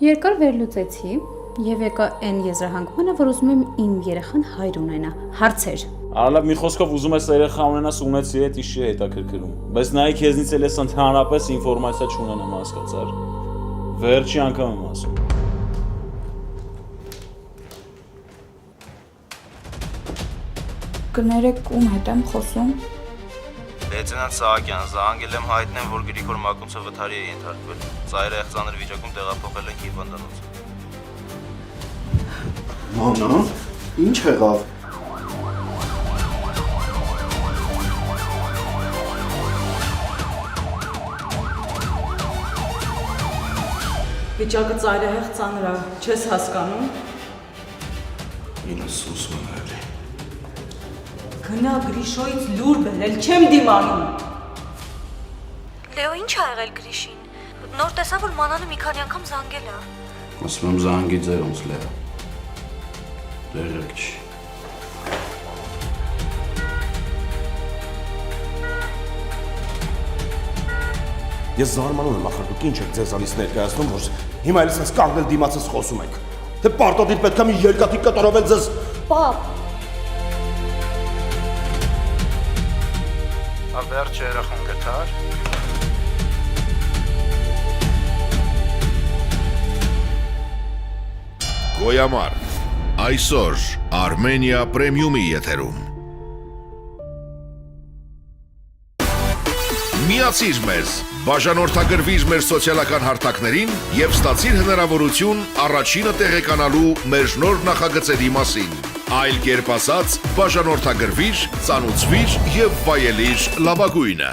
Երկար վերլուծեցի եւ եկա այն եզրահանգմանը, որ ուզում եմ իմ երեխան հայր ունենա։ Հարցեր։ Արալավ մի խոսքով ուզում ես երեխա ունենաս ունեցի հետ իշի հետաքրքրում։ Բայց նայ քեզնից էլ ես ընդհանրապես ինֆորմացիա չունենամ, հասկացար։ Վերջի անգամ եմ ասում։ Կներեք ում հետ եմ խոսում։ Լեյտենանտ Սահակյան, զանգել եմ հայտնեմ, որ Գրիգոր Մակունցը վթարի է ենթարկվել։ Ծայրը եղծանր վիճակում տեղափոխել են հիվանդանոց։ Մանա, ինչ եղավ։ Վիճակը ծայրահեղ ծանր է, չես հասկանում։ Ինձ սուսում է։ Գնա Գրիշոյից լուր բերել, չեմ դիմանում։ Լեո, ինչ ա եղել Գրիշին։ Նոր տեսա, որ Մանանը մի քանի անգամ զանգել է։ Ասում եմ զանգի ձեր ոնց լեա։ Դերեք չի։ Ես զարմանում եմ, ախր դուք ինչ եք ձեզանից ներկայացնում, որ հիմա էլ ես կանգնել դիմացս խոսում եք։ Թե պարտադիր պետք է մի երկաթի կտորովել ձեզ։ Պապ, Վերջ երախան գտար։ Գոյամար, այսօր Արմենիա պրեմիումի եթերում։ Միացիր մեզ, բաժանորդագրվիր մեր սոցիալական հարթակներին և ստացիր հնարավորություն առաջինը տեղեկանալու մեր նոր նախագծերի մասին։ Այլ կերպ ասած, բաժանորդագրվիր, ծանուցվիր և վայելիր լավագույնը։